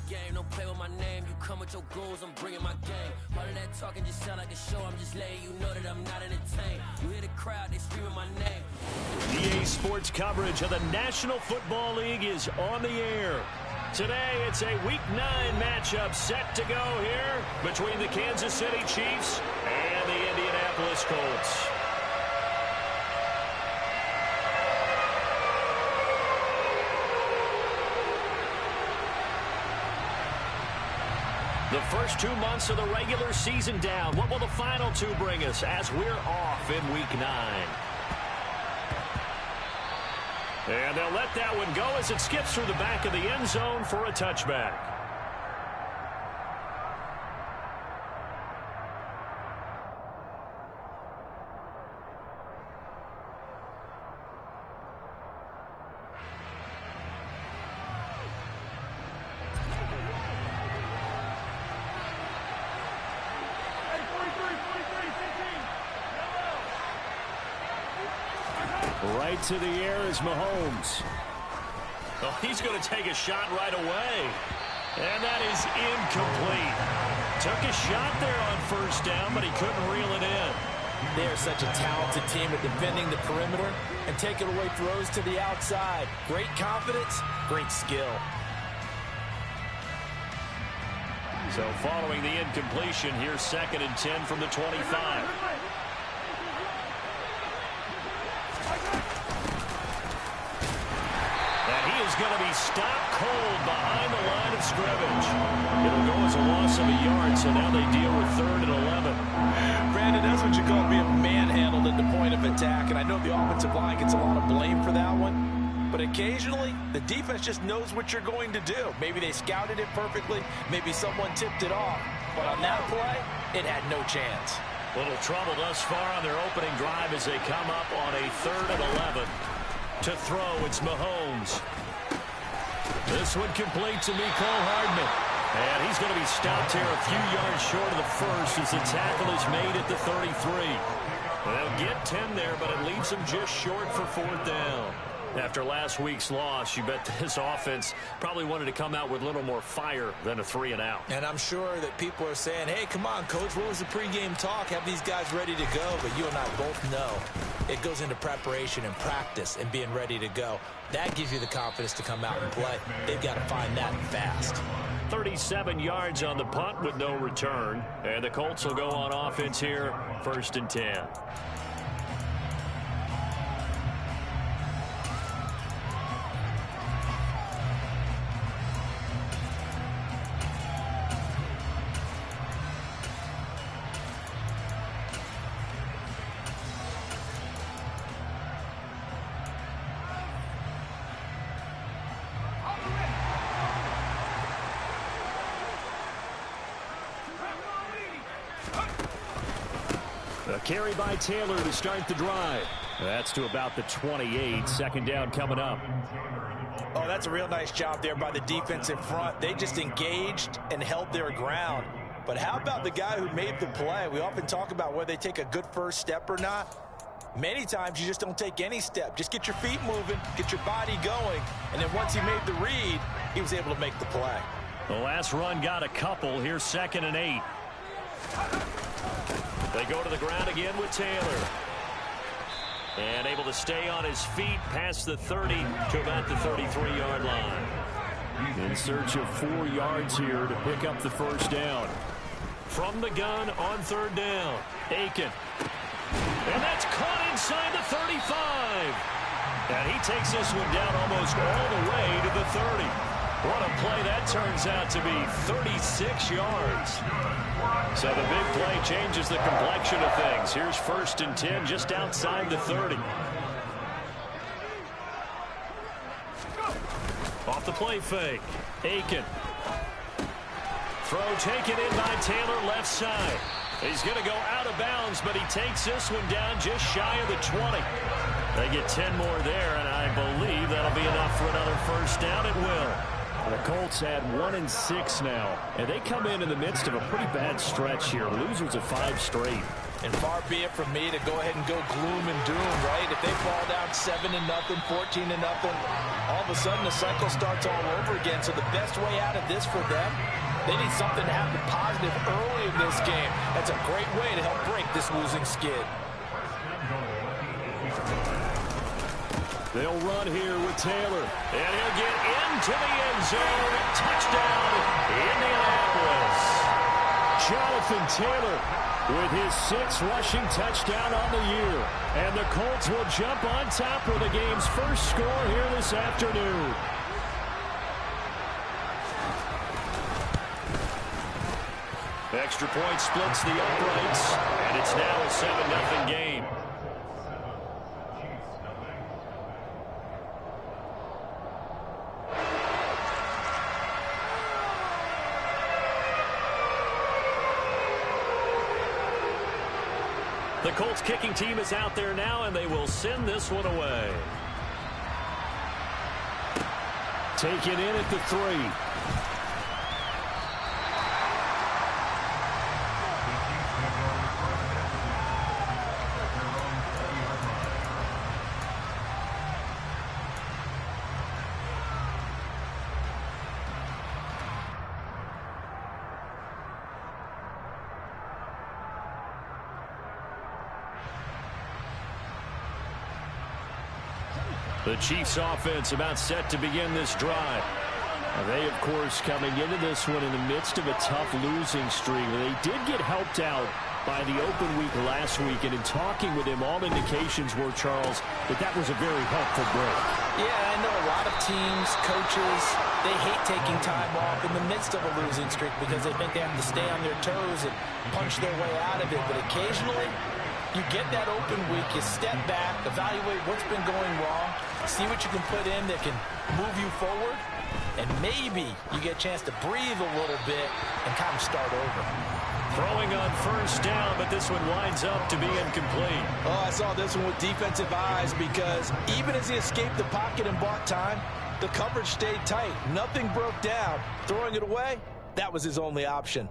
game. Don't play with my name. You come with your goons, I'm bringing my game. All of that talking just sound like a show. I'm just letting you know that I'm not entertained. You hear the crowd, they screaming my name. EA Sports coverage of the National Football League is on the air. Today, it's a Week 9 matchup set to go here between the Kansas City Chiefs and the Indianapolis Colts. The first 2 months of the regular season down. What will the final 2 bring us as we're off in Week 9? And they'll let that one go as it skips through the back of the end zone for a touchback. Right to the air is Mahomes. Oh, he's going to take a shot right away. And that is incomplete. Took a shot there on first down, but he couldn't reel it in. They are such a talented team at defending the perimeter and taking away throws to the outside. Great confidence, great skill. So following the incompletion, here's 2nd and 10 from the 25. Is going to be stopped cold behind the line of scrimmage. It'll go as a loss of a yard, so now they deal with 3rd and 11. Brandon, that's what you call being manhandled at the point of attack, and I know the offensive line gets a lot of blame for that one, but occasionally the defense just knows what you're going to do. Maybe they scouted it perfectly, maybe someone tipped it off, but on that play, it had no chance. Little trouble thus far on their opening drive as they come up on a 3rd and 11. To throw, it's Mahomes. This one complete to Mecole Hardman. And he's going to be stopped here a few yards short of the first as the tackle is made at the 33. They'll get 10 there, but it leaves them just short for 4th down. After last week's loss, you bet this offense probably wanted to come out with a little more fire than a 3 and out. And I'm sure that people are saying, hey, come on, Coach, what was the pregame talk? Have these guys ready to go? But you and I both know it goes into preparation and practice and being ready to go. That gives you the confidence to come out and play. They've got to find that fast. 37 yards on the punt with no return. And the Colts will go on offense here, 1st and 10. A carry by Taylor to start the drive. That's to about the 28. 2nd down coming up. Oh, that's a real nice job there by the defense in front. They just engaged and held their ground. But how about the guy who made the play? We often talk about whether they take a good first step or not. Many times you just don't take any step. Just get your feet moving, get your body going. And then once he made the read, he was able to make the play. The last run got a couple. Here's 2nd and 8. They go to the ground again with Taylor. And able to stay on his feet past the 30 to about the 33-yard line. In search of 4 yards here to pick up the first down. From the gun on 3rd down. Aiken. And that's caught inside the 35. And he takes this one down almost all the way to the 30. What a play that turns out to be, 36 yards. So the big play changes the complexion of things. Here's 1st and 10 just outside the 30. Off the play fake. Aiken. Throw taken in by Taylor left side. He's going to go out of bounds, but he takes this one down just shy of the 20. They get 10 more there, and I believe that'll be enough for another first down. It will. Colts at 1-6 now, and they come in the midst of a pretty bad stretch here. Losers of 5 straight. And far be it from me to go ahead and go gloom and doom, right? If they fall down 7-0, 14-0, all of a sudden the cycle starts all over again. So the best way out of this for them, they need something to happen positive early in this game. That's a great way to help break this losing skid. They'll run here with Taylor, and he'll get into the end zone. Touchdown, Indianapolis. Jonathan Taylor with his 6th rushing touchdown on the year. And the Colts will jump on top of the game's first score here this afternoon. Extra point splits the uprights, and it's now a 7-0 game. The Colts kicking team is out there now, and they will send this one away. Taken in at the 3. The Chiefs offense about set to begin this drive. They, of course, coming into this one in the midst of a tough losing streak. They did get helped out by the open week last week, and in talking with him, all indications were, Charles, that was a very helpful break. Yeah, I know a lot of teams, coaches, they hate taking time off in the midst of a losing streak because they think they have to stay on their toes and punch their way out of it. But occasionally, you get that open week, you step back, evaluate what's been going wrong, see what you can put in that can move you forward, and maybe you get a chance to breathe a little bit and kind of start over. Throwing on first down, but this one winds up to be incomplete. Oh, I saw this one with defensive eyes because even as he escaped the pocket and bought time, the coverage stayed tight. Nothing broke down. Throwing it away, that was his only option.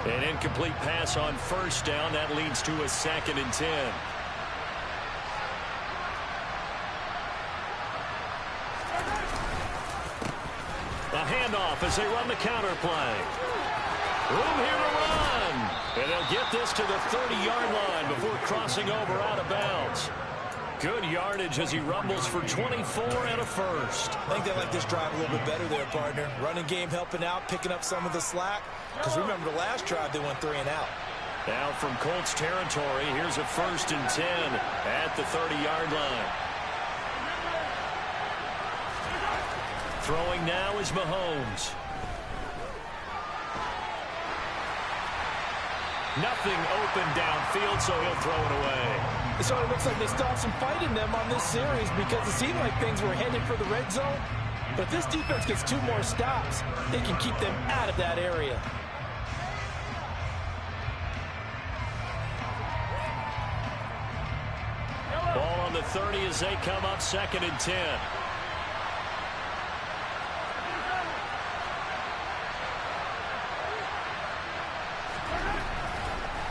An incomplete pass on first down. That leads to a 2nd and 10. A handoff as they run the counter play. Room here to run. And they'll get this to the 30-yard line before crossing over out of bounds. Good yardage as he rumbles for 24 and a first. I think they like this drive a little bit better there, partner. Running game helping out, picking up some of the slack. Because remember the last drive, they went 3 and out. Now from Colts territory, here's a 1st and 10 at the 30-yard line. Throwing now is Mahomes. Nothing open downfield, so he'll throw it away. So it looks like they still have some fight in them on this series because it seemed like things were headed for the red zone. But if this defense gets 2 more stops, they can keep them out of that area. Ball on the 30 as they come up 2nd and 10.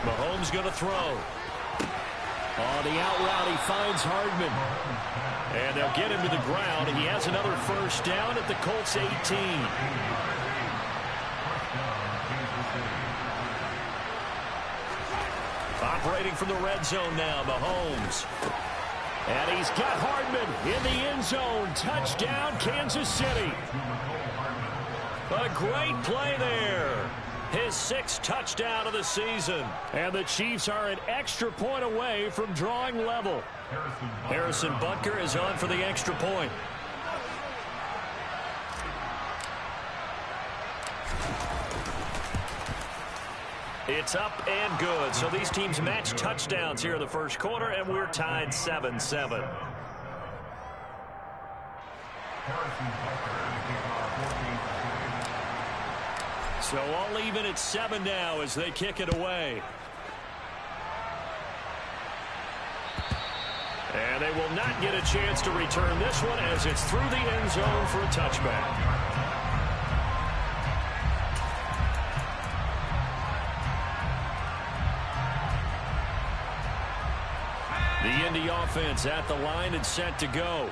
Mahomes going to throw. On the out route, he finds Hardman. And they'll get him to the ground. He has another first down at the Colts 18. Operating from the red zone now, Mahomes. And he's got Hardman in the end zone. Touchdown, Kansas City. A great play there. His 6th touchdown of the season. And the Chiefs are an extra point away from drawing level. Harrison Butker is on for the extra point. It's up and good. So these teams match touchdowns here in the first quarter, and we're tied 7-7. So all even at 7 now as they kick it away. And they will not get a chance to return this one as it's through the end zone for a touchback. The Indy offense at the line and set to go.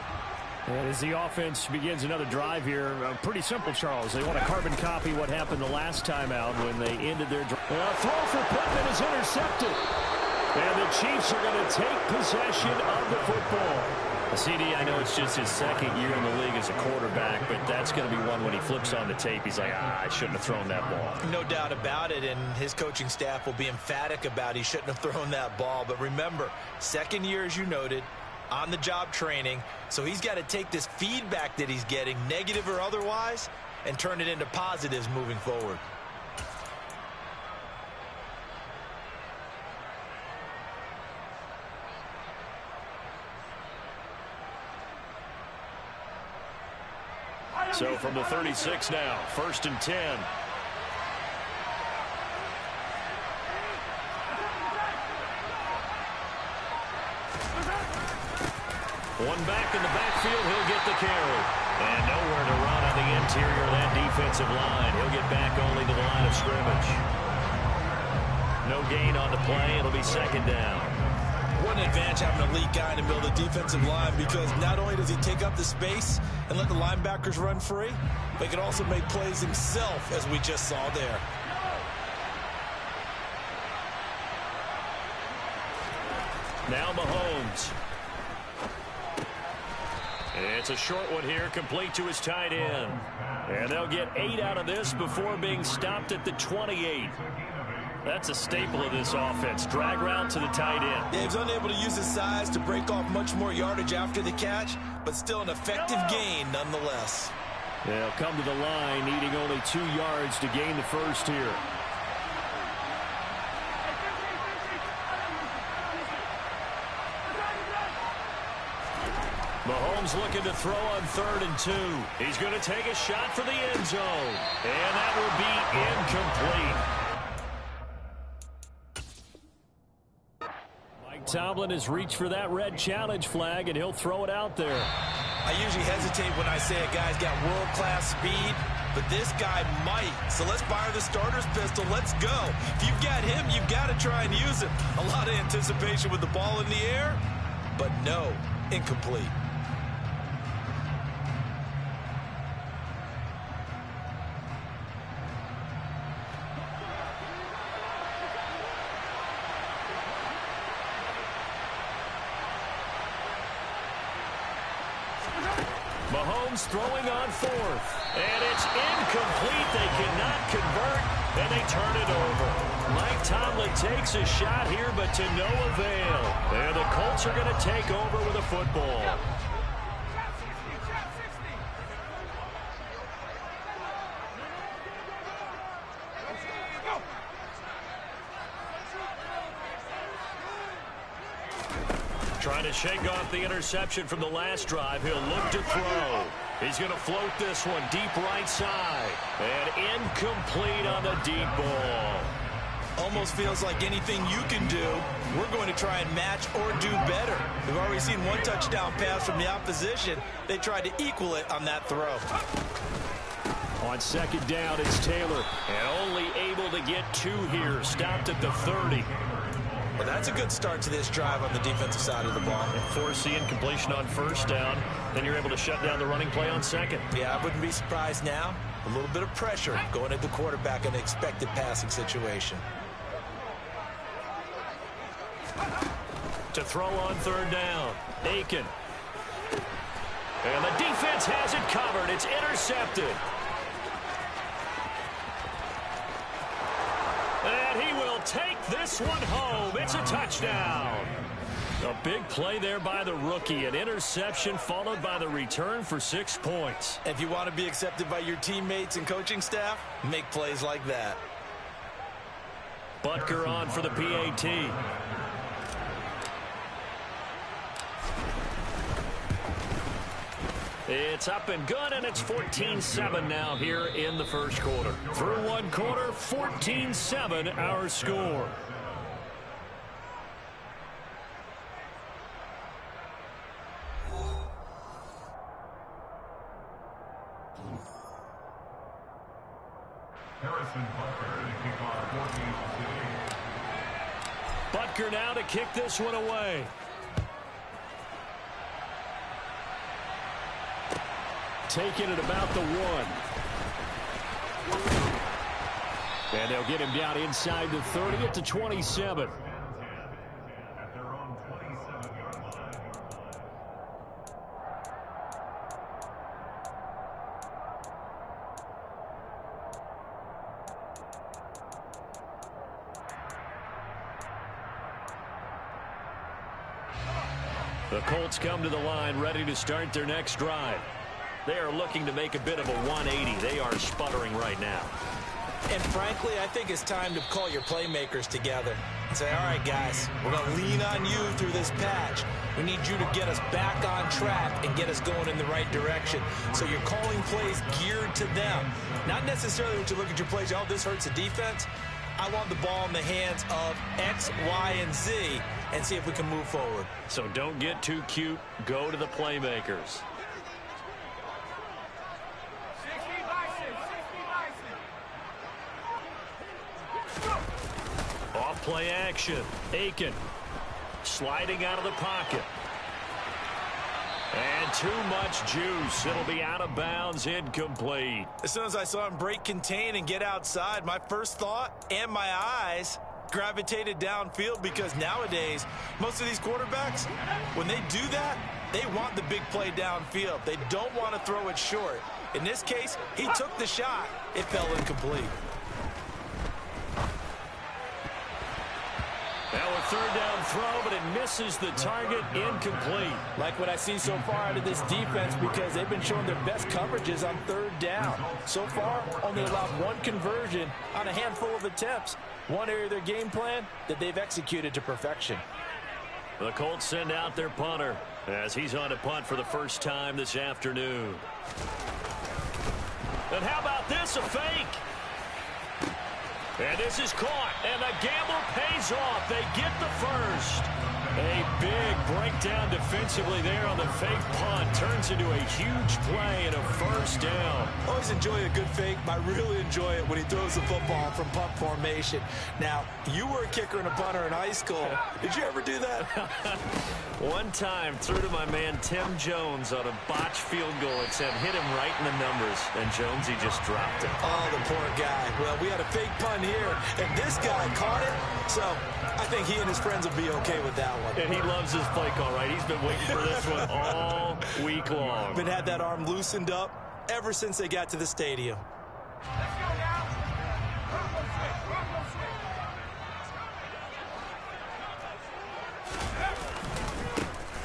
And as the offense begins another drive here, pretty simple, Charles. They want to carbon copy what happened the last time out when they ended their drive. Throw for Pittman is intercepted. And the Chiefs are going to take possession of the football. CD, I know it's just his second year in the league as a quarterback, but that's going to be one when he flips on the tape. He's like, I shouldn't have thrown that ball. No doubt about it, and his coaching staff will be emphatic about he shouldn't have thrown that ball. But remember, second year, as you noted, on-the-job training, so he's got to take this feedback that he's getting, negative or otherwise, and turn it into positives moving forward. So from the 36 now, 1st and 10. One back in the backfield, he'll get the carry. And nowhere to run on the interior of that defensive line. He'll get back only to the line of scrimmage. No gain on the play. It'll be 2nd down. What an advantage having an elite guy in the middle of the defensive line, because not only does he take up the space and let the linebackers run free, but he can also make plays himself, as we just saw there. Now Mahomes. It's a short one here, complete to his tight end. And they'll get 8 out of this before being stopped at the 28. That's a staple of this offense. Drag route to the tight end. Yeah, he was unable to use his size to break off much more yardage after the catch, but still an effective gain nonetheless. They'll come to the line, needing only 2 yards to gain the first here. Mahomes looking to throw on 3rd and 2. He's going to take a shot for the end zone. And that will be incomplete. Tomlin has reached for that red challenge flag, and he'll throw it out there. I usually hesitate when I say a guy's got world-class speed, but this guy might. So let's fire the starter's pistol. Let's go. If you've got him, you've got to try and use him. A lot of anticipation with the ball in the air, but no, incomplete. Mahomes throwing on 4th. And it's incomplete. They cannot convert, and they turn it over. Mike Tomlin takes a shot here, but to no avail. And the Colts are going to take over with a football. Trying to shake off the interception from the last drive. He'll look to throw. He's going to float this one deep right side. And incomplete on the deep ball. Almost feels like anything you can do, we're going to try and match or do better. We've already seen one touchdown pass from the opposition. They tried to equal it on that throw. On 2nd down, it's Taylor. And only able to get 2 here. Stopped at the 30. Well, that's a good start to this drive on the defensive side of the ball. Force the incompletion on 1st down. Then you're able to shut down the running play on 2nd. Yeah, I wouldn't be surprised now. A little bit of pressure going at the quarterback in an expected passing situation. To throw on 3rd down. Aiken. And the defense has it covered. It's intercepted. And he will take this one home. It's a touchdown. A big play there by the rookie. An interception followed by the return for 6 points. If you want to be accepted by your teammates and coaching staff, make plays like that. Butker on for the PAT. It's up and good, and it's 14-7 now here in the first quarter. Through 1 quarter, 14-7 our score. Butker now to kick this one away. Taking it about the 1. And they'll get him down inside the 30 at the 27. The Colts come to the line ready to start their next drive. They are looking to make a bit of a 180. They are sputtering right now. And frankly, I think it's time to call your playmakers together and say, all right, guys, we're going to lean on you through this patch. We need you to get us back on track and get us going in the right direction. So you're calling plays geared to them. Not necessarily when you look at your plays, oh, this hurts the defense. I want the ball in the hands of X, Y, and Z and see if we can move forward. So don't get too cute. Go to the playmakers. Off play action. Aiken sliding out of the pocket. And too much juice. It'll be out of bounds, incomplete. As soon as I saw him break contain and get outside, my first thought and my eyes gravitated downfield, because nowadays, most of these quarterbacks, when they do that, they want the big play downfield. They don't want to throw it short. In this case, he took the shot. It fell incomplete. Now a third down throw, but it misses the target, incomplete. Like what I see so far out of this defense, because they've been showing their best coverages on third down. So far, only allowed one conversion on a handful of attempts. One area of their game plan that they've executed to perfection. The Colts send out their punter as he's on to punt for the first time this afternoon. And how about this, a fake? And this is caught, and the gamble pays off. They get the first. A big breakdown defensively there on the fake punt. Turns into a huge play and a first down. Always enjoy a good fake, but I really enjoy it when he throws the football from punt formation. Now, you were a kicker and a punter in high school. Did you ever do that? One time, threw to my man Tim Jones on a botched field goal. It said hit him right in the numbers, and Jones, he just dropped it. Oh, the poor guy. Well, we had a fake punt here, and this guy caught it, so I think he and his friends will be okay with that one. And he loves his play call, right? He's been waiting for this one all week long. Been had that arm loosened up ever since they got to the stadium.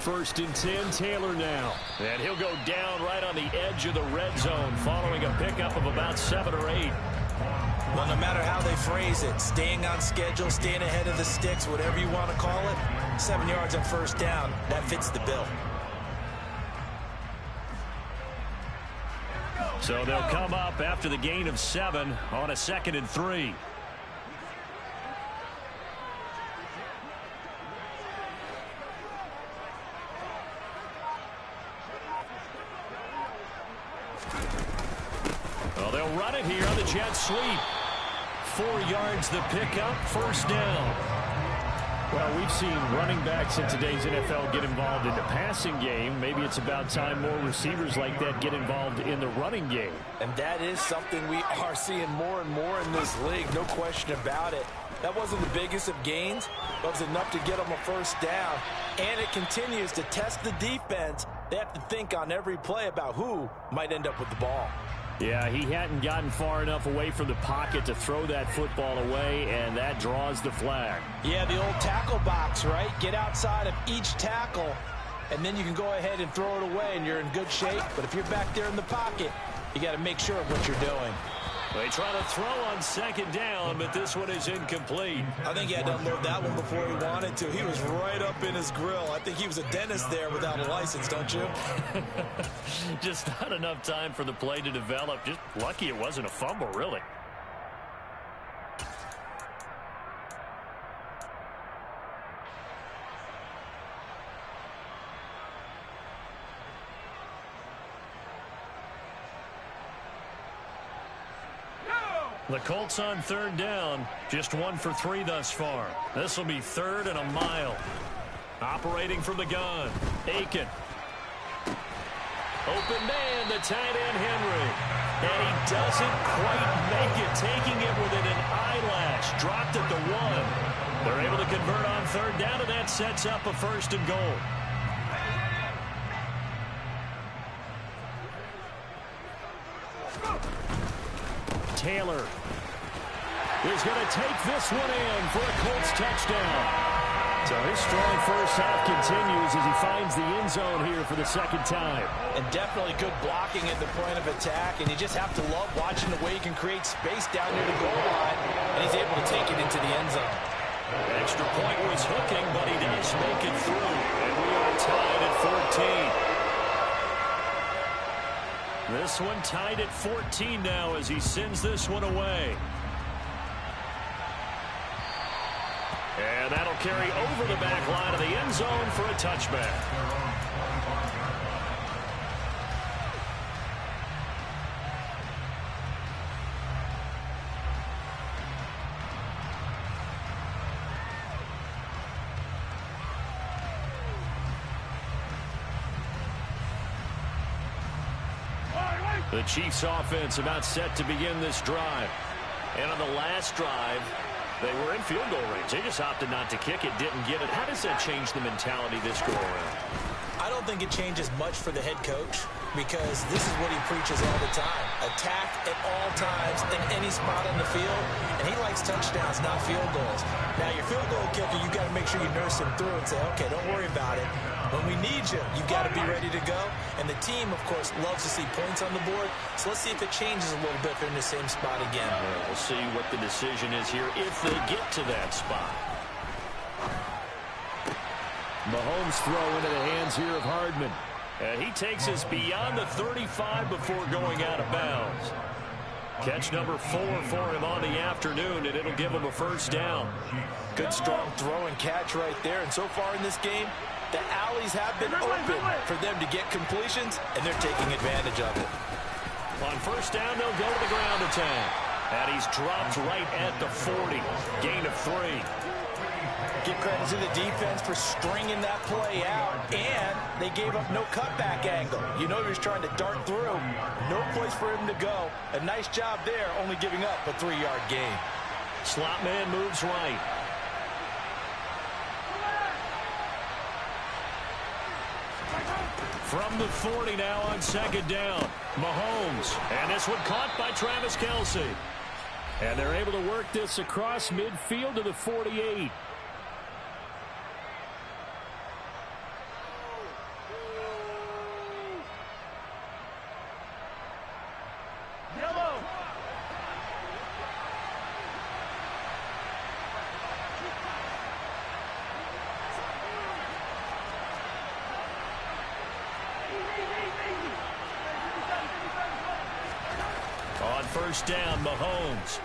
First and 10, Taylor now. And he'll go down right on the edge of the red zone following a pickup of about 7 or 8. Well, no matter how they phrase it, staying on schedule, staying ahead of the sticks, whatever you want to call it, 7 yards on first down, that fits the bill. So they'll come up after the gain of 7 on a 2nd and 3. Well, they'll run it here on the jet sweep. 4 yards the pickup, first down. Well, we've seen running backs in today's NFL get involved in the passing game. Maybe it's about time more receivers like that get involved in the running game. And that is something we are seeing more and more in this league, no question about it. That wasn't the biggest of gains, but it was enough to get them a first down. And it continues to test the defense. They have to think on every play about who might end up with the ball. Yeah, he hadn't gotten far enough away from the pocket to throw that football away, and that draws the flag. Yeah, the old tackle box, right? Get outside of each tackle, and then you can go ahead and throw it away, and you're in good shape. But if you're back there in the pocket, you got to make sure of what you're doing. They try to throw on 2nd down, but this one is incomplete. I think he had to unload that one before he wanted to. He was right up in his grill. I think he was a dentist there without a license, don't you? Just not enough time for the play to develop. Just lucky it wasn't a fumble, really. The Colts on third down, just 1 for 3 thus far. This will be 3rd and a mile. Operating from the gun, Aiken. Open man, the tight end Henry. And he doesn't quite make it, taking it within an eyelash. Dropped at the 1. They're able to convert on third down, and that sets up a 1st and goal. Taylor is going to take this one in for a Colts touchdown. So his strong first half continues as he finds the end zone here for the 2nd time. And definitely good blocking at the point of attack, and you just have to love watching the way he can create space down near the goal line, and he's able to take it into the end zone. Extra point was hooking, but he does make it through, and we are tied at 14. This one tied at 14 now as he sends this one away. And that'll carry over the back line of the end zone for a touchback. The Chiefs offense about set to begin this drive. And on the last drive, they were in field goal range. They just opted not to kick it, didn't get it. How does that change the mentality this go around? I don't think it changes much for the head coach because this is what he preaches all the time. Attack at all times in any spot on the field, and he likes touchdowns, not field goals. Now, your field goal kicker, you got to make sure you nurse him through and say, okay, don't worry about it. When we need you, you got to be ready to go. And the team, of course, loves to see points on the board. So let's see if it changes a little bit if they're in the same spot again. Well, we'll see what the decision is here if they get to that spot. Mahomes throw into the hands here of Hardman. And he takes us beyond the 35 before going out of bounds. Catch number 4 for him on the afternoon, and it'll give him a 1st down. Good, strong throw and catch right there. And so far in this game, the alleys have been open for them to get completions, and they're taking advantage of it. On 1st down, they'll go to the ground attack. And he's dropped right at the 40. Gain of 3. Give credit to the defense for stringing that play out, and they gave up no cutback angle. You know he was trying to dart through. No place for him to go. A nice job there, only giving up a 3-yard gain. Slot man moves right. From the 40 now on 2nd down. Mahomes. And this one caught by Travis Kelce. And they're able to work this across midfield to the 48. On 1st down, Mahomes.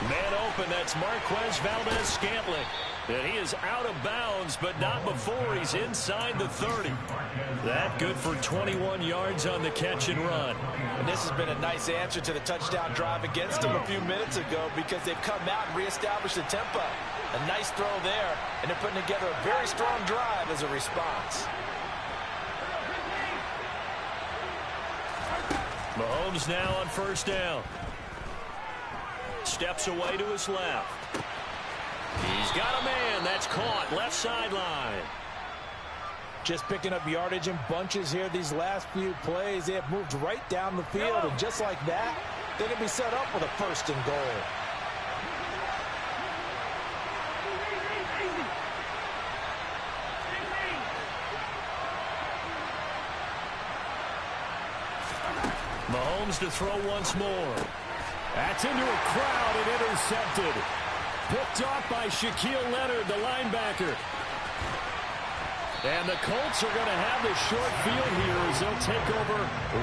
Man open, that's Marquez Valdez-Scantling. And he is out of bounds, but not before he's inside the 30. That good for 21 yards on the catch and run. And this has been a nice answer to the touchdown drive against them a few minutes ago because they've come out and reestablished the tempo. A nice throw there, and they're putting together a very strong drive as a response. Mahomes now on 1st down. Steps away to his left. He's got a man. That's caught. Left sideline. Just picking up yardage in bunches here these last few plays. They have moved right down the field, and just like that, they're going to be set up with a 1st and goal. Mahomes to throw once more. That's into a crowd and intercepted. Picked off by Shaquille Leonard, the linebacker. And the Colts are going to have the short field here as they'll take over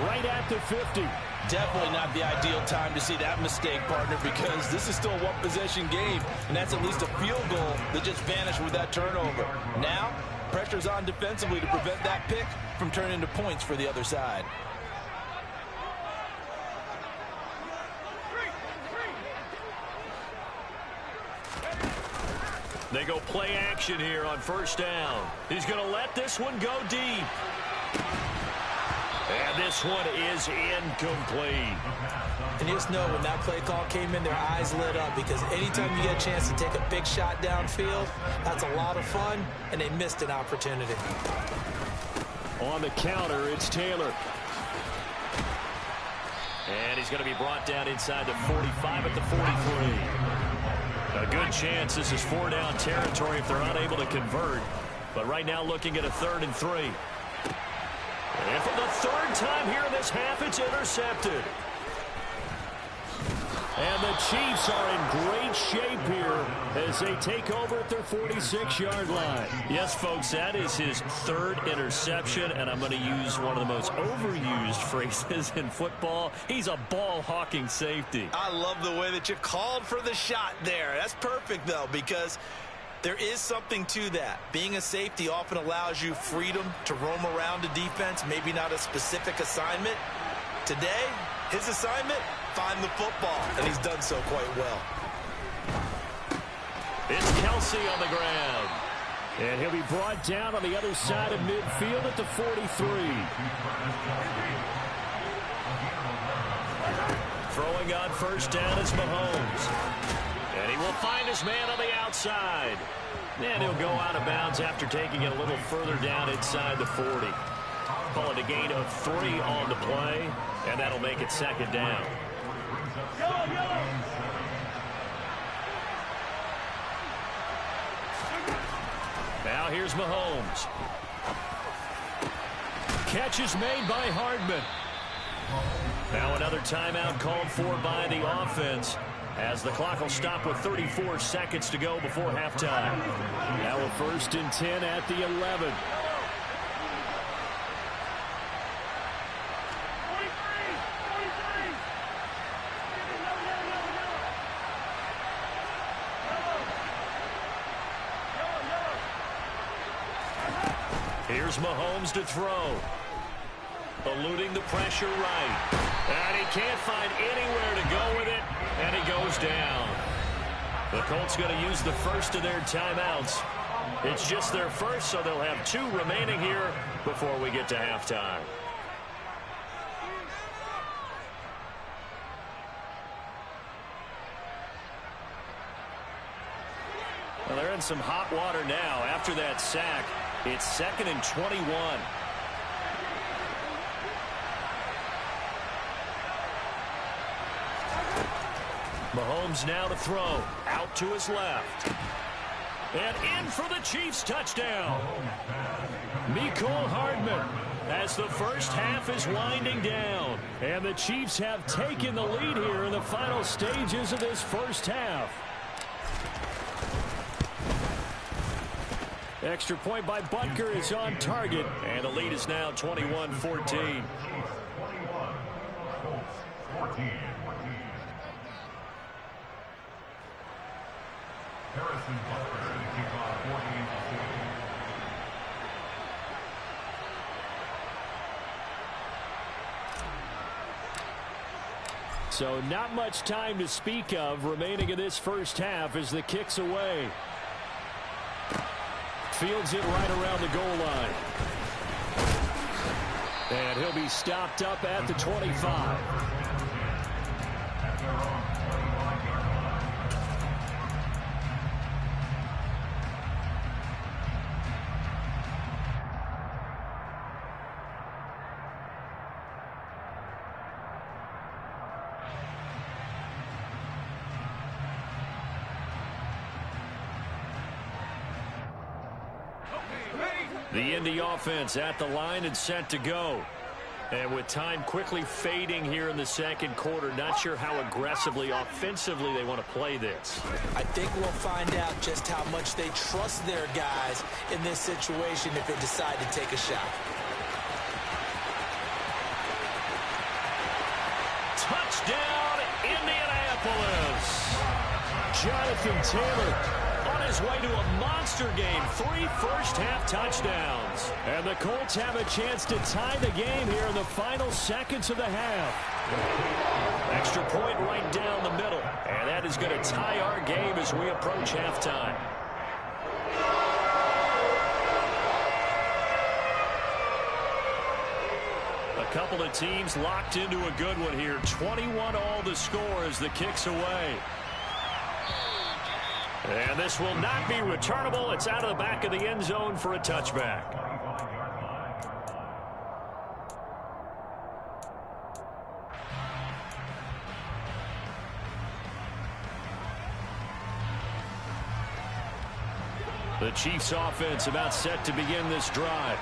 right at the 50. Definitely not the ideal time to see that mistake, partner, because this is still a one-possession game, and that's at least a field goal that just vanished with that turnover. Now, pressure's on defensively to prevent that pick from turning into points for the other side. They go play action here on first down. He's going to let this one go deep. And this one is incomplete. And you just know when that play call came in, their eyes lit up, because anytime you get a chance to take a big shot downfield, that's a lot of fun, and they missed an opportunity. On the counter, it's Taylor. And he's going to be brought down inside the 45 at the 43. A good chance this is 4-down territory if they're unable to convert. But right now looking at a 3rd and 3. And for the 3rd time here in this half, it's intercepted. And the Chiefs are in great shape here as they take over at their 46-yard line. Yes, folks, that is his 3rd interception, and I'm going to use one of the most overused phrases in football. He's a ball-hawking safety. I love the way that you called for the shot there. That's perfect, though, because there is something to that. Being a safety often allows you freedom to roam around a defense, maybe not a specific assignment. Today, his assignment, find the football, and he's done so quite well. It's Kelsey on the ground. And he'll be brought down on the other side of midfield at the 43. Throwing on first down is Mahomes. And he will find his man on the outside. And he'll go out of bounds after taking it a little further down inside the 40. Call it a gain of 3 on the play, and that'll make it 2nd down. Now here's Mahomes. Catch is made by Hardman. Now another timeout called for by the offense, as the clock will stop with 34 seconds to go before halftime. Now a 1st and 10 at the 11. Here's Mahomes to throw. Eluding the pressure right. And he can't find anywhere to go with it, and he goes down. The Colts going to use the first of their timeouts. It's just their first, so they'll have 2 remaining here before we get to halftime. Well, they're in some hot water now after that sack. It's 2nd and 21. Mahomes now to throw. Out to his left. And in for the Chiefs touchdown. Mecole Hardman as the first half is winding down. And the Chiefs have taken the lead here in the final stages of this first half. Extra point by Butker is on target. And the lead is now 21-14. So not much time to speak of remaining in this first half as the kick's away. Fields it right around the goal line. And he'll be stopped up at the 25. The Indy offense at the line and set to go. And with time quickly fading here in the second quarter, not sure how aggressively, offensively they want to play this. I think we'll find out just how much they trust their guys in this situation if they decide to take a shot. Touchdown, Indianapolis. Jonathan Taylor on his way to a monster game. 3 first-half touchdowns. And the Colts have a chance to tie the game here in the final seconds of the half. Extra point right down the middle. And that is going to tie our game as we approach halftime. A couple of teams locked into a good one here. 21 all the score as the kick's away. And this will not be returnable. It's out of the back of the end zone for a touchback. The Chiefs offense about set to begin this drive.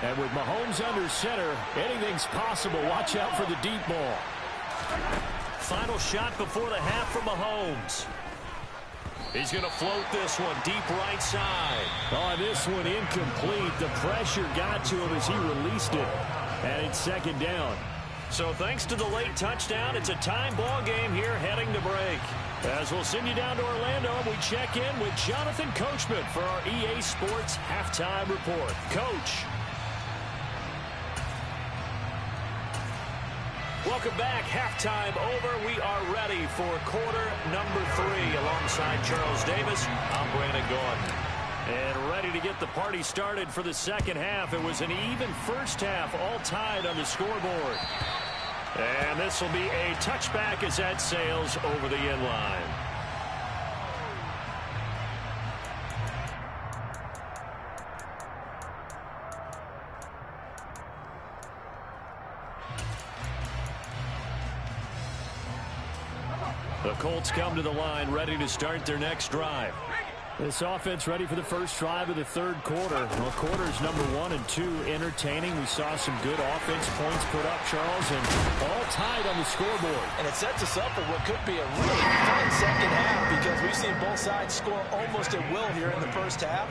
And with Mahomes under center, anything's possible. Watch out for the deep ball. Final shot before the half from Mahomes. He's going to float this one deep right side. Oh, this one incomplete. The pressure got to him as he released it. And it's second down. So thanks to the late touchdown, it's a time ball game here heading to break. As we'll send you down to Orlando, we check in with Jonathan Coachman for our EA Sports Halftime Report. Coach. Welcome back. Halftime over. We are ready for quarter number 3. Alongside Charles Davis, I'm Brandon Gordon. And ready to get the party started for the second half. It was an even first half, all tied on the scoreboard. And this will be a touchback as that sails over the end line. The Colts come to the line ready to start their next drive. This offense ready for the first drive of the third quarter. Well, quarters number 1 and 2 entertaining. We saw some good offense points put up, Charles, and all tied on the scoreboard. And it sets us up for what could be a really fun second half because we've seen both sides score almost at will here in the first half.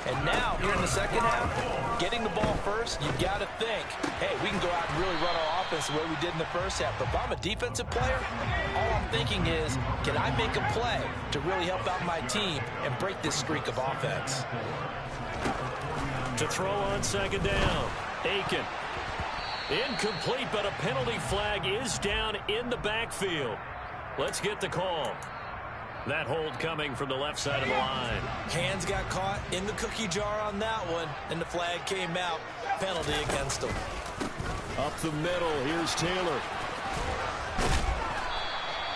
And now, here in the second half, getting the ball first, you've got to think, hey, we can go out and really run our offense the way we did in the first half. But if I'm a defensive player, all I'm thinking is, can I make a play to really help out my team and break this streak of offense? To throw on second down, Aiken. Incomplete, but a penalty flag is down in the backfield. Let's get the call. That hold coming from the left side of the line. Hands got caught in the cookie jar on that one, and the flag came out. Penalty against him. Up the middle, here's Taylor.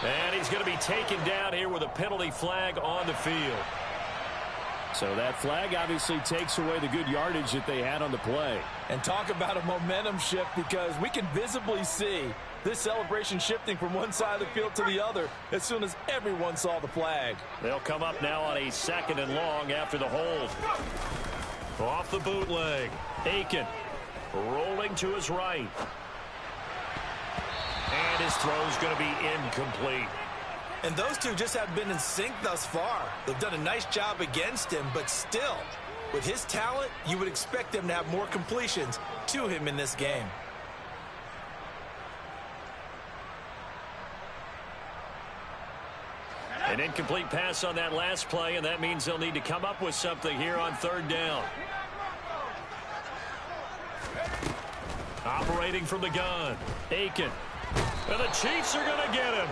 And he's going to be taken down here with a penalty flag on the field. So that flag obviously takes away the good yardage that they had on the play. And talk about a momentum shift because we can visibly see this celebration shifting from one side of the field to the other as soon as everyone saw the flag. They'll come up now on a second and long after the hold. Off the bootleg. Aiken rolling to his right. And his throw's going to be incomplete. And those two just have been in sync thus far. They've done a nice job against him, but still, with his talent, you would expect them to have more completions to him in this game. An incomplete pass on that last play, and that means they'll need to come up with something here on third down. Operating from the gun, Aiken. And the Chiefs are going to get him.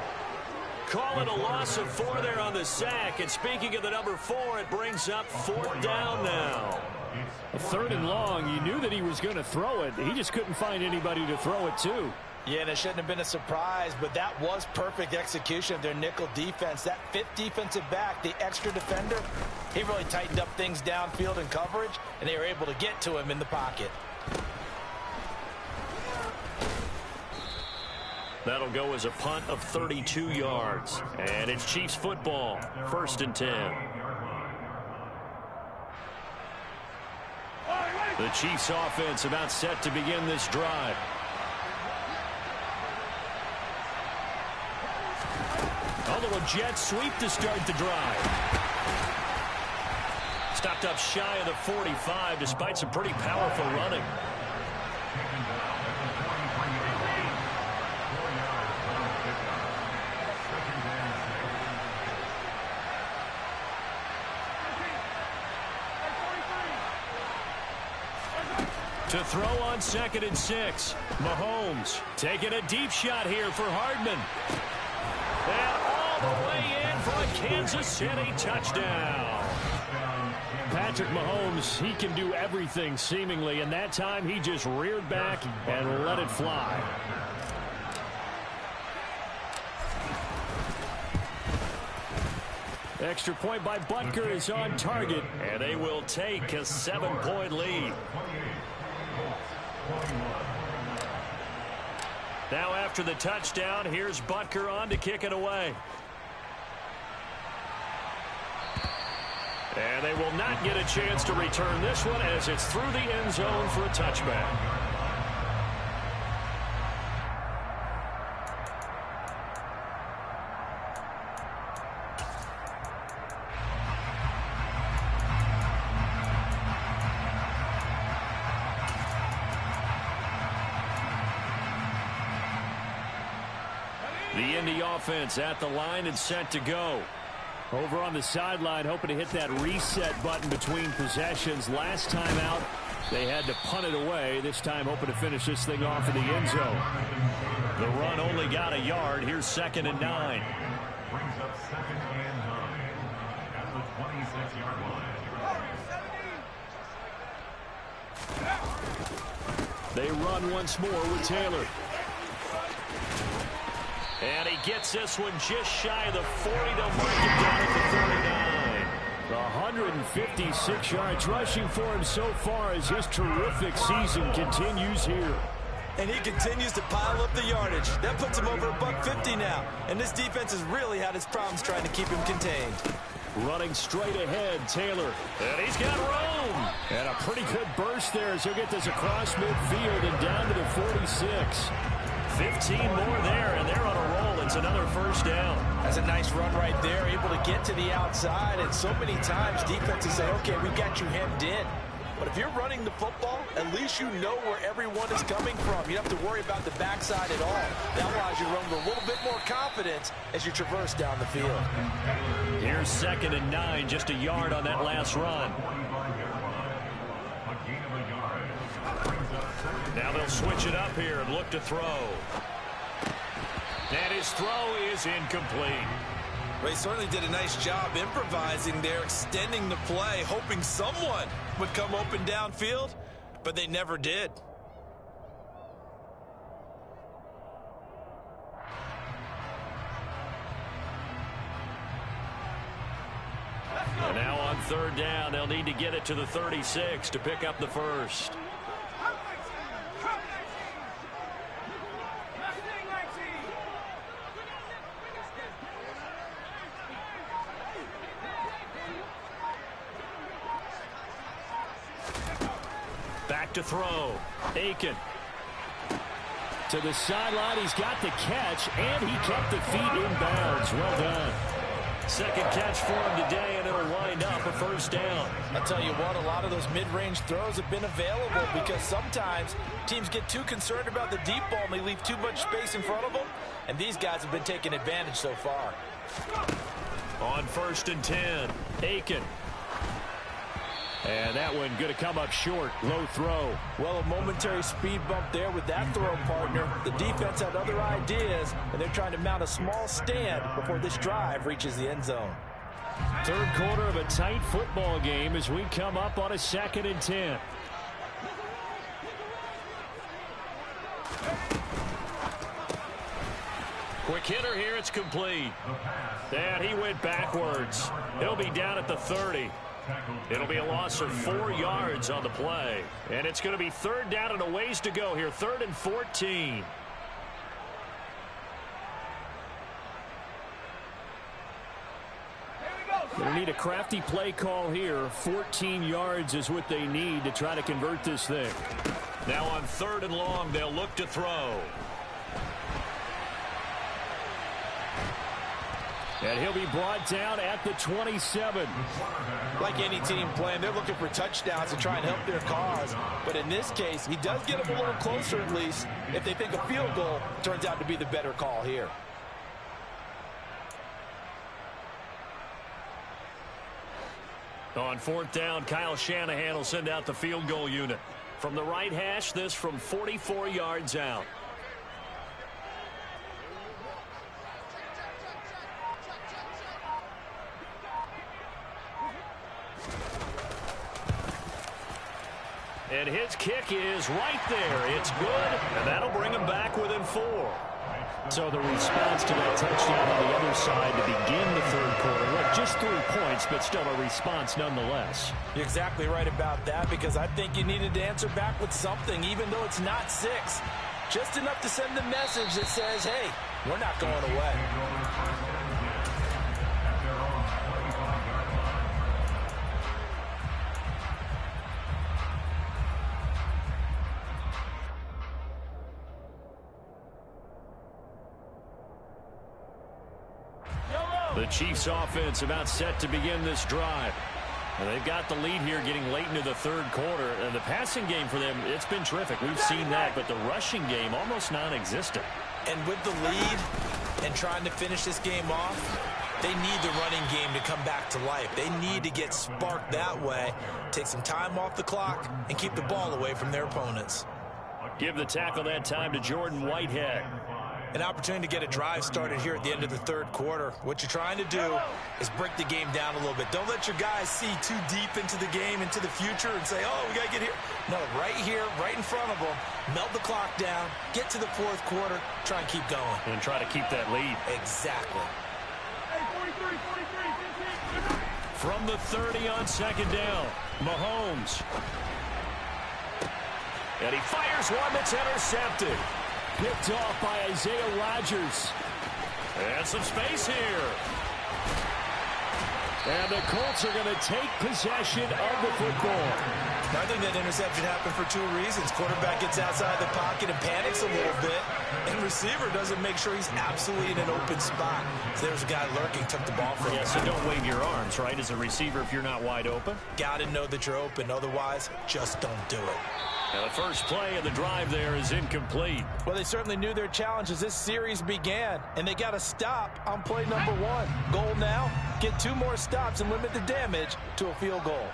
Call it a loss of 4 there on the sack. And speaking of the number 4, it brings up 4th down now. A third and long, you knew that he was going to throw it. He just couldn't find anybody to throw it to. Yeah, and it shouldn't have been a surprise, but that was perfect execution of their nickel defense. That 5th defensive back, the extra defender, he really tightened up things downfield in coverage, and they were able to get to him in the pocket. That'll go as a punt of 32 yards. And it's Chiefs football, 1st and 10. The Chiefs offense about set to begin this drive. A little jet sweep to start the drive. Stopped up shy of the 45 despite some pretty powerful running. To throw on 2nd and 6. Mahomes taking a deep shot here for Hardman. And all the way in for a Kansas City touchdown. Patrick Mahomes, he can do everything seemingly, and that time he just reared back and let it fly. Extra point by Butker is on target, and they will take a 7-point lead. Now after the touchdown, here's Butker on to kick it away. And they will not get a chance to return this one as it's through the end zone for a touchback. The Indy offense at the line and set to go. Over on the sideline, hoping to hit that reset button between possessions. Last time out, they had to punt it away. This time, hoping to finish this thing off in the end zone. The run only got a yard. Here's 2nd and 9. Brings up 2nd and 9 at the 26-yard line. They run once more with Taylor. And he gets this one just shy of the 40 to mark it down at the 39. 156 yards rushing for him so far as his terrific season continues here. And he continues to pile up the yardage. That puts him over $150 now. And this defense has really had its problems trying to keep him contained. Running straight ahead, Taylor. And he's got room. And a pretty good burst there as he'll get this across midfield and down to the 46. 15 more there, and they're on a roll. It's another first down. That's a nice run right there, able to get to the outside. And so many times defenses say, okay, we've got you hemmed in. But if you're running the football, at least you know where everyone is coming from. You don't have to worry about the backside at all. That allows you to run with a little bit more confidence as you traverse down the field. Here's 2nd and 9, just a yard on that last run. Now they'll switch it up here and look to throw. And his throw is incomplete. Well, he certainly did a nice job improvising there, extending the play, hoping someone would come open downfield, but they never did. And now on 3rd down, they'll need to get it to the 36 to pick up the first. Back to throw. Aiken. To the sideline, he's got the catch, and he kept the feet in bounds. Well done. Second catch for him today, and it'll wind up a first down. I'll tell you what, a lot of those mid-range throws have been available because sometimes teams get too concerned about the deep ball and they leave too much space in front of them, and these guys have been taking advantage so far. On 1st and 10, Aiken. And that one going to come up short. Low throw. Well, a momentary speed bump there with that throw, partner. The defense had other ideas, and they're trying to mount a small stand before this drive reaches the end zone. 3rd quarter of a tight football game as we come up on a 2nd and 10. Quick hitter here. It's complete. And he went backwards. He'll be down at the 30. It'll be a loss of 4 yards on the play. And it's going to be 3rd down and a ways to go here. 3rd and 14. They need a crafty play call here. 14 yards is what they need to try to convert this thing. Now on 3rd and long, they'll look to throw. And he'll be brought down at the 27. Like any team playing, they're looking for touchdowns to try and help their cause. But in this case, he does get them a little closer at least if they think a field goal turns out to be the better call here. On 4th down, Kyle Shanahan will send out the field goal unit. From the right hash, this from 44 yards out. And his kick is right there. It's good, and that'll bring him back within 4. So the response to that touchdown on the other side to begin the third quarter. Look, just 3 points, but still a response nonetheless. You're exactly right about that, because I think you needed to answer back with something, even though it's not 6. Just enough to send the message that says, hey, we're not going away. The Chiefs offense about set to begin this drive. And they've got the lead here getting late into the third quarter. And the passing game for them, it's been terrific. We've seen that, but the rushing game almost non-existent. And with the lead and trying to finish this game off, they need the running game to come back to life. They need to get sparked that way, take some time off the clock, and keep the ball away from their opponents. Give the tackle that time to Jordan Whitehead. An opportunity to get a drive started here at the end of the third quarter. What you're trying to do is break the game down a little bit. Don't let your guys see too deep into the game, into the future, and say, oh, we got to get here. No, right here, right in front of them, melt the clock down, get to the fourth quarter, try and keep going. And try to keep that lead. Exactly. From the 30 on second down, Mahomes. And he fires one that's intercepted. Picked off by Isaiah Rodgers. And some space here. And the Colts are going to take possession of the football. I think that interception happened for 2 reasons. Quarterback gets outside the pocket and panics a little bit. And receiver doesn't make sure he's absolutely in an open spot. So there's a guy lurking, took the ball from him. Yeah, so don't wave your arms, right, as a receiver if you're not wide open. Got to know that you're open. Otherwise, just don't do it. Now the first play of the drive there is incomplete. Well, they certainly knew their challenge as this series began, and they got to stop on play number 1. Goal now, get 2 more stops and limit the damage to a field goal.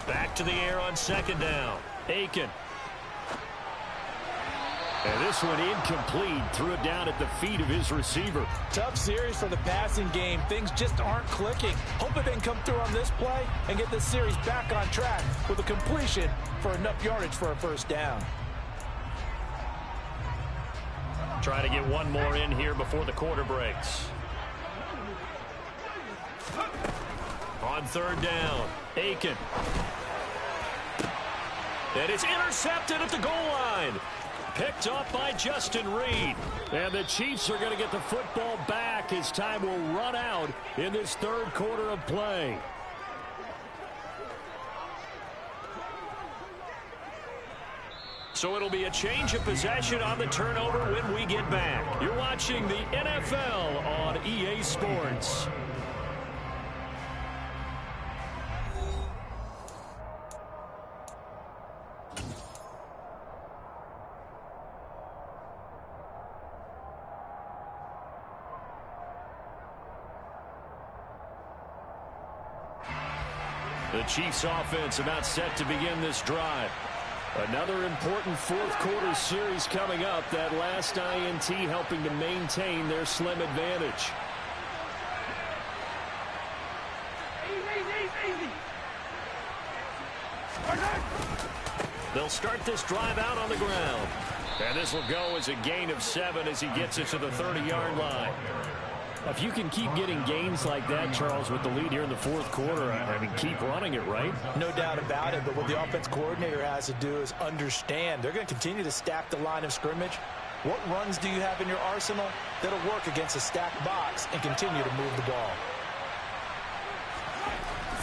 Back to the air on second down. Aiken. And this one incomplete. Threw it down at the feet of his receiver. Tough series for the passing game. Things just aren't clicking. Hope it didn't come through on this play and get this series back on track with a completion for enough yardage for a first down. Try to get one more in here before the quarter breaks. On third down, Aiken. And it's intercepted at the goal line. Picked up by Justin Reed. And the Chiefs are going to get the football back as time will run out in this third quarter of play. So it'll be a change of possession on the turnover when we get back. You're watching the NFL on EA Sports. The Chiefs offense about set to begin this drive. Another important fourth quarter series coming up. That last INT helping to maintain their slim advantage. They'll start this drive out on the ground. And this will go as a gain of 7 as he gets it to the 30-yard line. If you can keep getting gains like that, Charles, with the lead here in the fourth quarter, I mean, keep running it, right? No doubt about it, but what the offense coordinator has to do is understand. They're going to continue to stack the line of scrimmage. What runs do you have in your arsenal that'll work against a stacked box and continue to move the ball?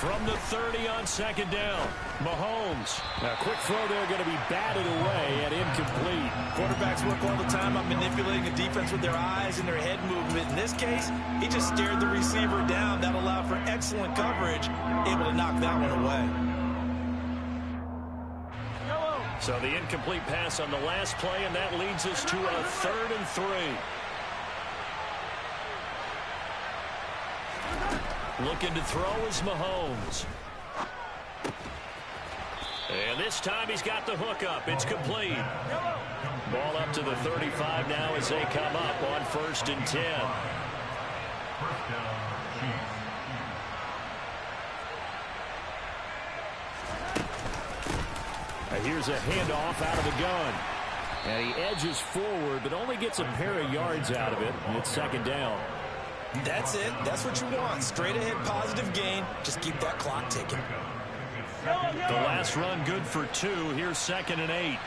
From the 30 on second down, Mahomes. Now, quick throw there going to be batted away and incomplete. Quarterbacks work all the time on manipulating the defense with their eyes and their head movement. In this case, he just stared the receiver down. That allowed for excellent coverage, able to knock that one away. So the incomplete pass on the last play, and that leads us to a 3rd and 3. Looking to throw is Mahomes. And this time he's got the hook up. It's complete. Ball up to the 35 now as they come up on 1st and 10. First down, Chiefs. Here's a handoff out of the gun. And he edges forward, but only gets a pair of yards out of it. And it's 2nd down. That's it. That's what you want. Straight ahead positive gain. Just keep that clock ticking. The last run good for 2. Here's 2nd and 8.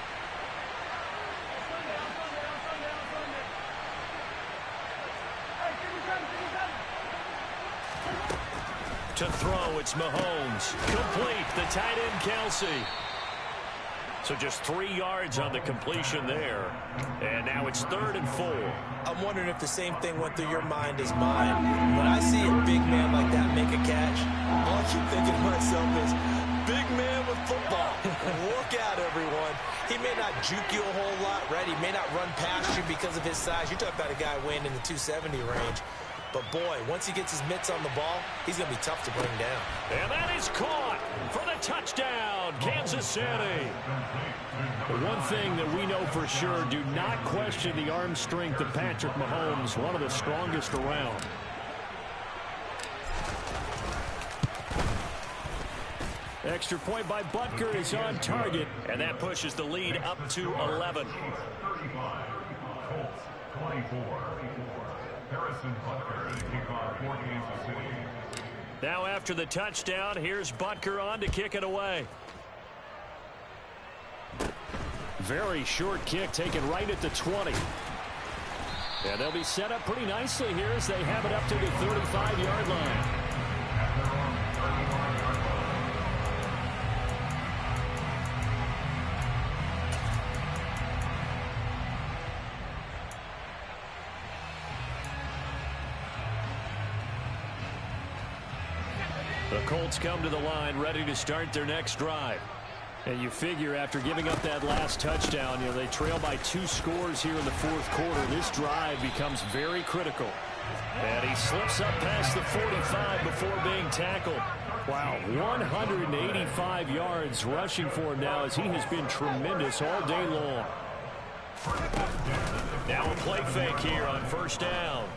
To throw, it's Mahomes. Complete, the tight end Kelsey. So just 3 yards on the completion there. And now it's 3rd and 4. I'm wondering if the same thing went through your mind as mine. When I see a big man like that make a catch, all I keep thinking to myself is, big man with football. Look out, everyone. He may not juke you a whole lot, right? He may not run past you because of his size. You're talking about a guy weighing in the 270 range. But, boy, once he gets his mitts on the ball, he's going to be tough to bring down. And that is caught for the touchdown, Kansas City. The one thing that we know for sure, do not question the arm strength of Patrick Mahomes, one of the strongest around. Extra point by Butker is on target. And that pushes the lead up to 11. 35, Colts 24. Harrison Butker to kick off for Kansas City. Now after the touchdown, here's Butker on to kick it away. Very short kick taken right at the 20. And they'll be set up pretty nicely here as they have it up to the 35-yard line. The Colts come to the line ready to start their next drive. And you figure after giving up that last touchdown, they trail by 2 scores here in the 4th quarter. This drive becomes very critical. And he slips up past the 45 before being tackled. Wow, 185 yards rushing for him now as he has been tremendous all day long. Now a play fake here on 1st down.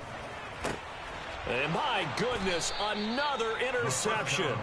And my goodness, another interception.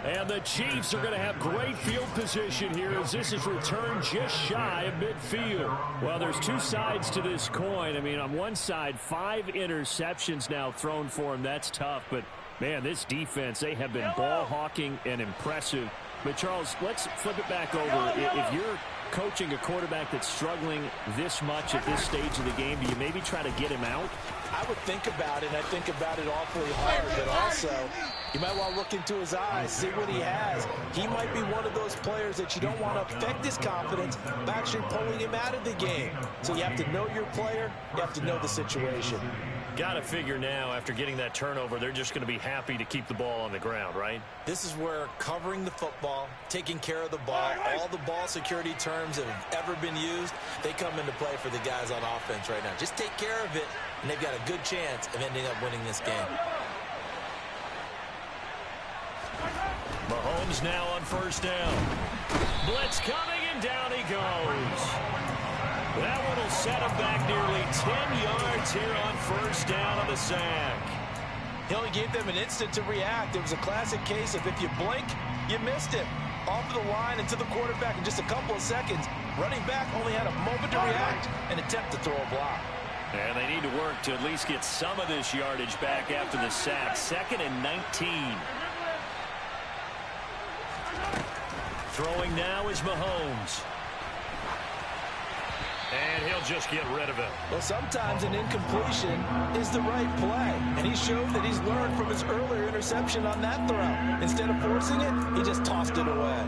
And the Chiefs are going to have great field position here as this is returned just shy of midfield. Well, there's 2 sides to this coin. I mean, on one side, 5 interceptions now thrown for him. That's tough. But, man, this defense, they have been ball hawking and impressive. But, Charles, let's flip it back over. If you're coaching a quarterback that's struggling this much at this stage of the game, do you maybe try to get him out? I would think about it, and I think about it awfully hard, but also you might want to look into his eyes, see what he has. He might be one of those players that you don't want to affect his confidence by actually pulling him out of the game. So you have to know your player, you have to know the situation. Got to figure now, after getting that turnover, they're just going to be happy to keep the ball on the ground, right? This is where covering the football, taking care of the ball, all the ball security terms that have ever been used, they come into play for the guys on offense right now. Just take care of it, and they've got a good chance of ending up winning this game. Mahomes now on 1st down. Blitz coming, and down he goes. That one will set him back nearly 10 yards here on 1st down on the sack. He only gave them an instant to react. It was a classic case of if you blink, you missed it. Off of the line and to the quarterback in just a couple of seconds. Running back only had a moment to react and attempt to throw a block. And they need to work to at least get some of this yardage back after the sack. 2nd and 19. Throwing now is Mahomes. And he'll just get rid of it. Well, sometimes an incompletion is the right play. And he showed that he's learned from his earlier interception on that throw. Instead of forcing it, he just tossed it away.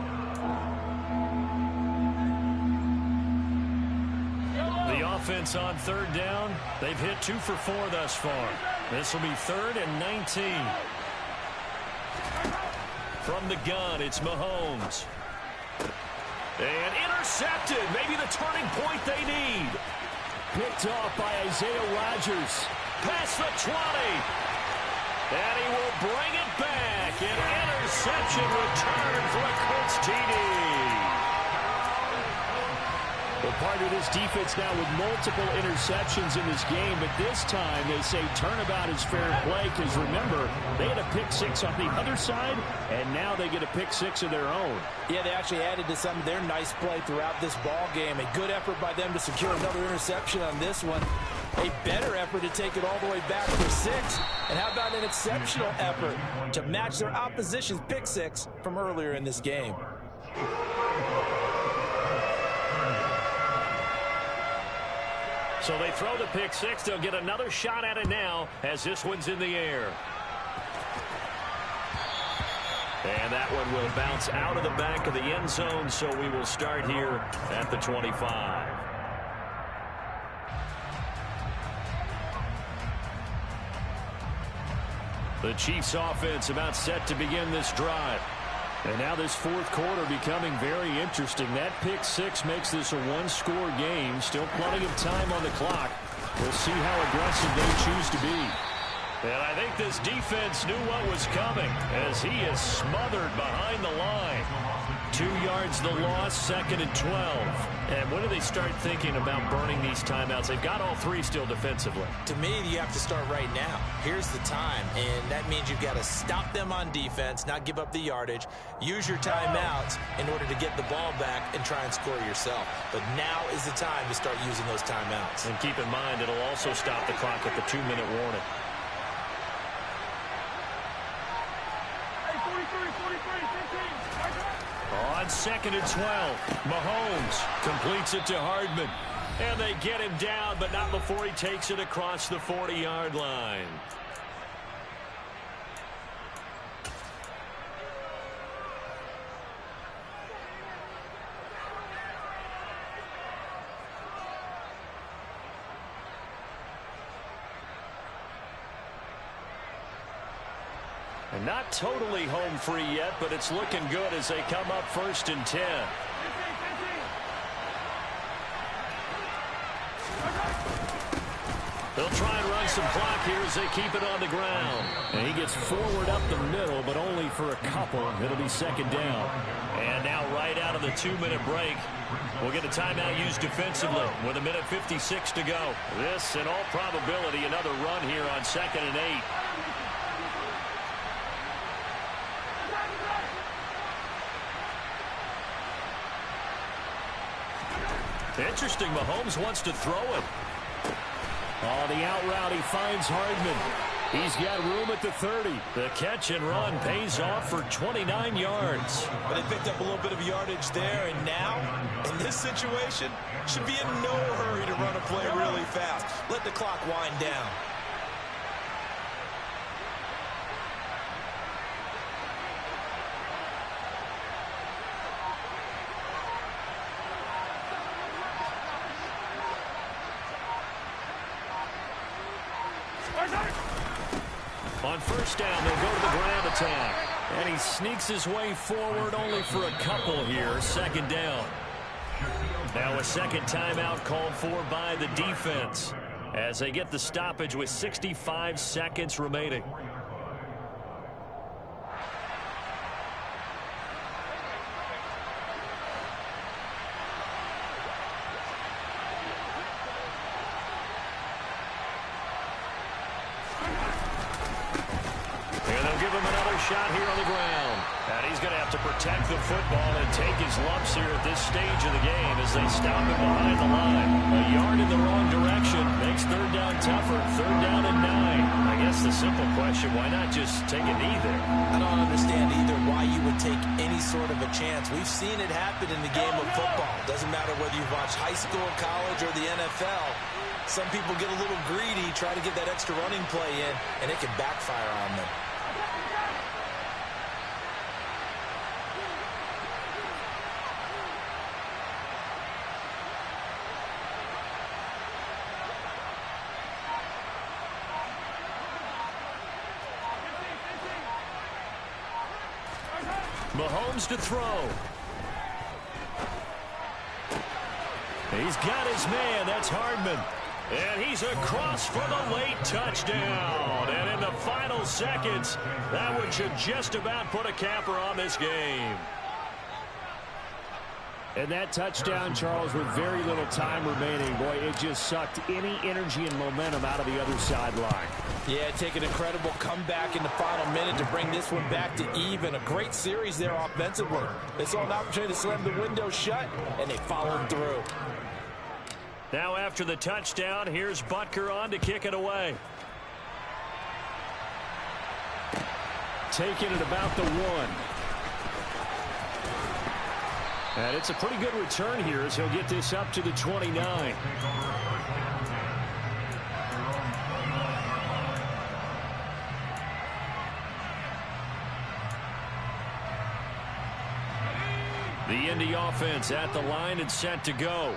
The offense on 3rd down, they've hit 2 for 4 thus far. This will be 3rd and 19. From the gun, it's Mahomes. And intercepted. Maybe the turning point they need. Picked off by Isaiah Rodgers. Past the 20. And he will bring it back. An interception return for a Colts TD. Well, part of this defense now with multiple interceptions in this game, but this time they say turnabout is fair play because, remember, they had a pick six on the other side, and now they get a pick six of their own. Yeah, they actually added to some of their nice play throughout this ball game. A good effort by them to secure another interception on this one. A better effort to take it all the way back for 6. And how about an exceptional effort to match their opposition's pick six from earlier in this game? So they throw the pick six. They'll get another shot at it now as this one's in the air. And that one will bounce out of the back of the end zone, so we will start here at the 25. The Chiefs offense about set to begin this drive. And now this fourth quarter becoming very interesting. That pick six makes this a one-score game. Still plenty of time on the clock. We'll see how aggressive they choose to be. And I think this defense knew what was coming as he is smothered behind the line. 2 yards the loss, 2nd and 12. And when do they start thinking about burning these timeouts? They've got all 3 still defensively. To me, you have to start right now. Here's the time, and that means you've got to stop them on defense, not give up the yardage, use your timeouts in order to get the ball back and try and score yourself. But now is the time to start using those timeouts. And keep in mind, it'll also stop the clock at the 2-minute warning. On 2nd and 12, Mahomes completes it to Hardman. And they get him down, but not before he takes it across the 40-yard line. And not totally home free yet, but it's looking good as they come up 1st and 10. They'll try and run some clock here as they keep it on the ground. And he gets forward up the middle, but only for a couple. It'll be 2nd down. And now right out of the 2-minute break, we'll get a timeout used defensively with 1:56 to go. This, in all probability, another run here on 2nd and 8. Interesting, Mahomes wants to throw it. Oh, the out route, he finds Hardman. He's got room at the 30. The catch and run pays off for 29 yards. But they picked up a little bit of yardage there, and now, in this situation, should be in no hurry to run a play really fast. Let the clock wind down. On 1st down, they'll go to the ground attack. And he sneaks his way forward only for a couple here. 2nd down. Now a second timeout called for by the defense as they get the stoppage with 65 seconds remaining. Shot here on the ground. And he's going to have to protect the football and take his lumps here at this stage of the game as they stop him behind the line. A yard in the wrong direction makes 3rd down tougher. 3rd down and 9. I guess the simple question, why not just take a knee there? I don't understand either why you would take any sort of a chance. We've seen it happen in the game of football. Doesn't matter whether you've watched high school, college, or the NFL. Some people get a little greedy, try to get that extra running play in, and it can backfire on them. Mahomes to throw. He's got his man. That's Hardman. And he's across for the late touchdown. And in the final seconds, that one should just about put a capper on this game. And that touchdown, Charles, with very little time remaining, boy, it just sucked any energy and momentum out of the other sideline. Yeah, take an incredible comeback in the final minute to bring this one back to even. A great series there offensively. They saw an opportunity to slam the window shut, and they followed through. Now after the touchdown, here's Butker on to kick it away. Taking it about the 1. And it's a pretty good return here as he'll get this up to the 29. The Indy offense at the line and set to go.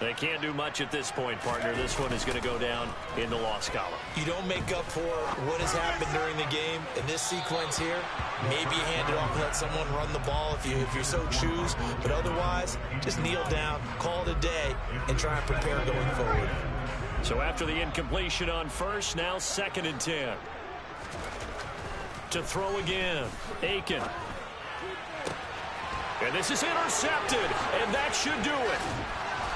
They can't do much at this point, partner. This one is going to go down in the loss column. You don't make up for what has happened during the game in this sequence here. Maybe you hand it off and let someone run the ball if you so choose. But otherwise, just kneel down, call it a day, and try and prepare going forward. So after the incompletion on first, now 2nd and 10. To throw again, Aiken. And this is intercepted, and that should do it.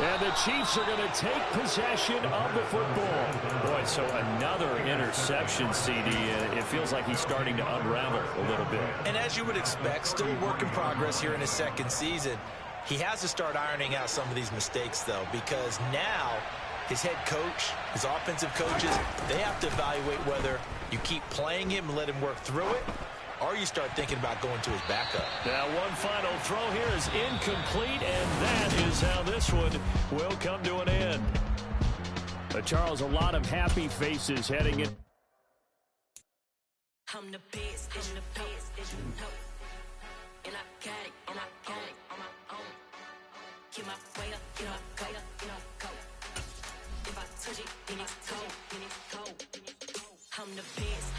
And the Chiefs are going to take possession of the football. Boy, so another interception, CD. It feels like he's starting to unravel a little bit. And as you would expect, still a work in progress here in his second season. He has to start ironing out some of these mistakes, though, because now his head coach, his offensive coaches, they have to evaluate whether you keep playing him and let him work through it, or you start thinking about going to his backup. Now one final throw here is incomplete, and that is how this one will come to an end. But Charles, a lot of happy faces heading in. I'm the best, and I got it, on my own. Get my way up, go. If I touch it, then it's cold, I'm the best.